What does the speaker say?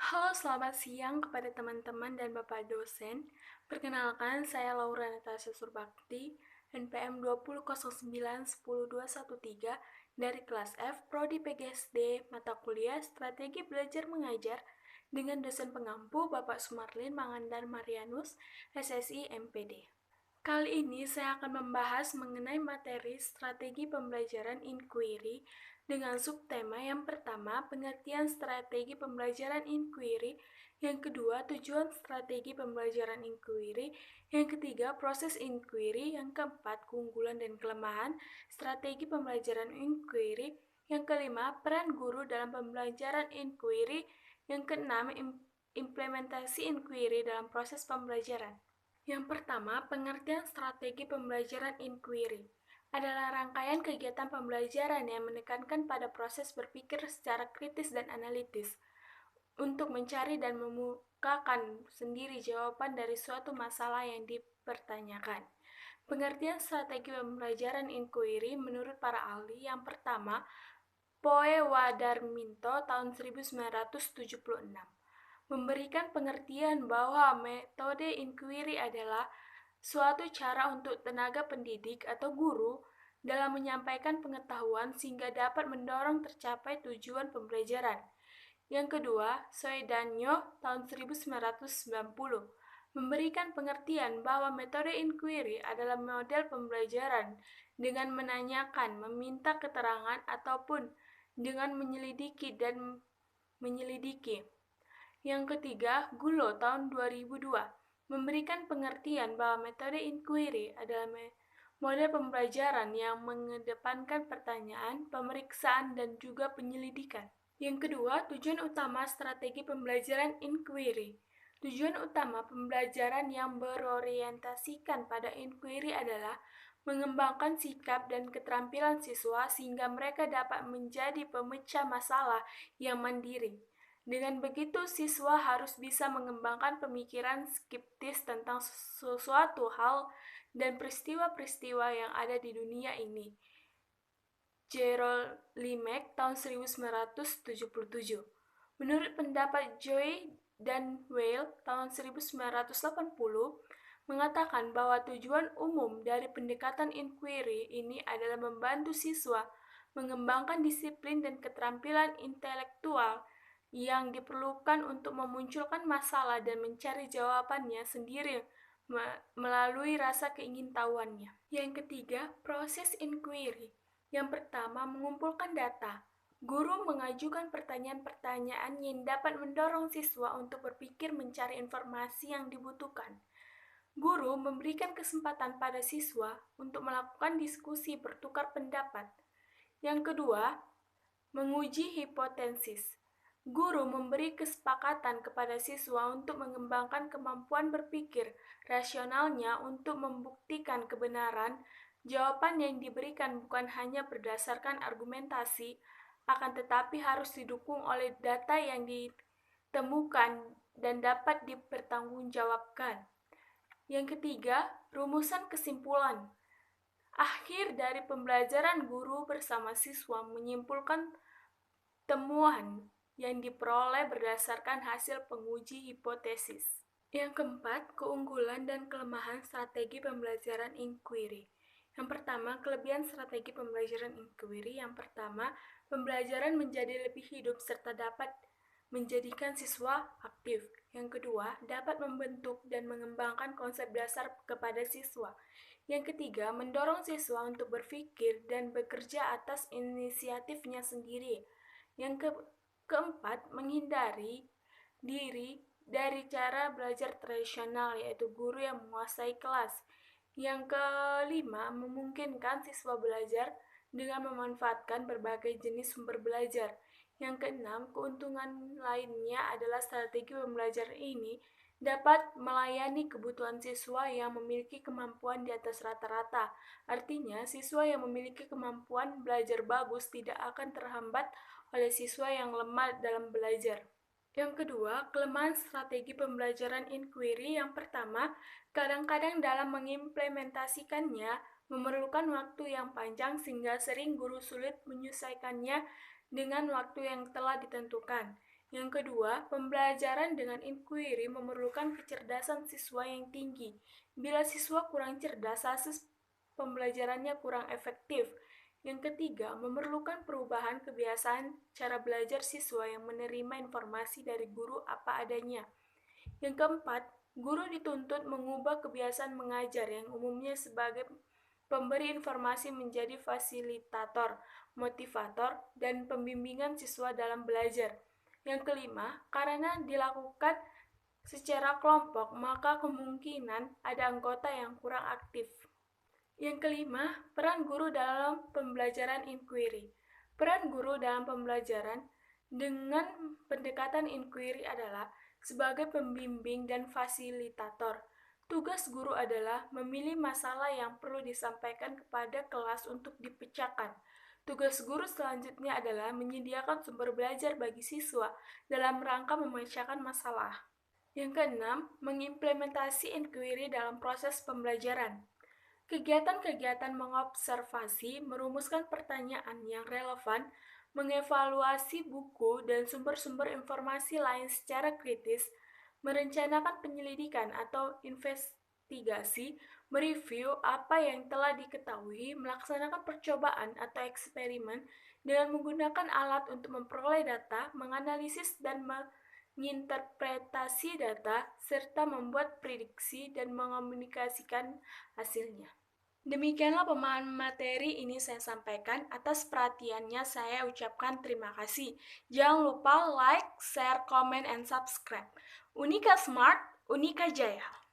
Halo, selamat siang kepada teman-teman dan Bapak dosen. Perkenalkan, saya Laura Natasha Surbakti, NPM 200910213 dari kelas F, Prodi PGSD, mata kuliah Strategi Belajar Mengajar dengan dosen pengampu Bapak Sumarlin Mangandan Marianus, SSI MPD. Kali ini saya akan membahas mengenai materi strategi pembelajaran inquiry dengan subtema yang pertama, pengertian strategi pembelajaran inquiry, yang kedua, tujuan strategi pembelajaran inquiry, yang ketiga, proses inquiry, yang keempat, keunggulan dan kelemahan strategi pembelajaran inquiry, yang kelima, peran guru dalam pembelajaran inquiry, yang keenam, implementasi inquiry dalam proses pembelajaran. Yang pertama, pengertian strategi pembelajaran inquiry adalah rangkaian kegiatan pembelajaran yang menekankan pada proses berpikir secara kritis dan analitis untuk mencari dan memukakan sendiri jawaban dari suatu masalah yang dipertanyakan. Pengertian strategi pembelajaran inquiry menurut para ahli yang pertama, Poe Wadarminto tahun 1976 memberikan pengertian bahwa metode inquiry adalah suatu cara untuk tenaga pendidik atau guru dalam menyampaikan pengetahuan sehingga dapat mendorong tercapai tujuan pembelajaran. Yang kedua, Soedanyo tahun 1990 memberikan pengertian bahwa metode inquiry adalah model pembelajaran dengan menanyakan, meminta keterangan, ataupun dengan menyelidiki dan menyelidiki. Yang ketiga, Gulo tahun 2002 memberikan pengertian bahwa metode inquiry adalah model pembelajaran yang mengedepankan pertanyaan, pemeriksaan, dan juga penyelidikan. Yang kedua, tujuan utama strategi pembelajaran inquiry. Tujuan utama pembelajaran yang berorientasikan pada inquiry adalah mengembangkan sikap dan keterampilan siswa sehingga mereka dapat menjadi pemecah masalah yang mandiri. Dengan begitu, siswa harus bisa mengembangkan pemikiran skeptis tentang sesuatu hal dan peristiwa-peristiwa yang ada di dunia ini. Gerald Limek tahun 1977. Menurut pendapat Joy dan Weil tahun 1980, mengatakan bahwa tujuan umum dari pendekatan inquiry ini adalah membantu siswa mengembangkan disiplin dan keterampilan intelektual yang diperlukan untuk memunculkan masalah dan mencari jawabannya sendiri melalui rasa keingintahuannya. Yang ketiga, proses inquiry. Yang pertama, mengumpulkan data. Guru mengajukan pertanyaan-pertanyaan yang dapat mendorong siswa untuk berpikir mencari informasi yang dibutuhkan. Guru memberikan kesempatan pada siswa untuk melakukan diskusi bertukar pendapat. Yang kedua, menguji hipotesis. Guru memberi kesepakatan kepada siswa untuk mengembangkan kemampuan berpikir rasionalnya untuk membuktikan kebenaran jawaban yang diberikan bukan hanya berdasarkan argumentasi, akan tetapi harus didukung oleh data yang ditemukan dan dapat dipertanggungjawabkan. Yang ketiga, rumusan kesimpulan. Akhir dari pembelajaran, guru bersama siswa menyimpulkan temuan yang diperoleh berdasarkan hasil penguji hipotesis. Yang keempat, keunggulan dan kelemahan strategi pembelajaran inquiry. Yang pertama, kelebihan strategi pembelajaran inquiry. Yang pertama, pembelajaran menjadi lebih hidup serta dapat menjadikan siswa aktif. Yang kedua, dapat membentuk dan mengembangkan konsep dasar kepada siswa. Yang ketiga, mendorong siswa untuk berpikir dan bekerja atas inisiatifnya sendiri. Yang keempat, menghindari diri dari cara belajar tradisional, yaitu guru yang menguasai kelas. Yang kelima, memungkinkan siswa belajar dengan memanfaatkan berbagai jenis sumber belajar. Yang keenam, keuntungan lainnya adalah strategi pembelajaran ini dapat melayani kebutuhan siswa yang memiliki kemampuan di atas rata-rata. Artinya, siswa yang memiliki kemampuan belajar bagus tidak akan terhambat oleh siswa yang lemah dalam belajar. Yang kedua, kelemahan strategi pembelajaran inquiry. Yang pertama, kadang-kadang dalam mengimplementasikannya memerlukan waktu yang panjang sehingga sering guru sulit menyesuaikannya dengan waktu yang telah ditentukan. Yang kedua, pembelajaran dengan inquiry memerlukan kecerdasan siswa yang tinggi. Bila siswa kurang cerdas, hasil pembelajarannya kurang efektif. Yang ketiga, memerlukan perubahan kebiasaan cara belajar siswa yang menerima informasi dari guru apa adanya. Yang keempat, guru dituntut mengubah kebiasaan mengajar yang umumnya sebagai pemberi informasi menjadi fasilitator, motivator, dan pembimbingan siswa dalam belajar. Yang kelima, karena dilakukan secara kelompok, maka kemungkinan ada anggota yang kurang aktif. Yang kelima, peran guru dalam pembelajaran inquiry. Peran guru dalam pembelajaran dengan pendekatan inquiry adalah sebagai pembimbing dan fasilitator. Tugas guru adalah memilih masalah yang perlu disampaikan kepada kelas untuk dipecahkan. Tugas guru selanjutnya adalah menyediakan sumber belajar bagi siswa dalam rangka memecahkan masalah. Yang keenam, mengimplementasi inquiry dalam proses pembelajaran. Kegiatan-kegiatan mengobservasi, merumuskan pertanyaan yang relevan, mengevaluasi buku dan sumber-sumber informasi lain secara kritis, merencanakan penyelidikan atau investigasi, mereview apa yang telah diketahui, melaksanakan percobaan atau eksperimen dengan menggunakan alat untuk memperoleh data, menganalisis dan menginterpretasi data, serta membuat prediksi dan mengomunikasikan hasilnya. Demikianlah pemahaman materi ini saya sampaikan. Atas perhatiannya saya ucapkan terima kasih. Jangan lupa like, share, comment, and subscribe. Unika Smart, Unika Jaya.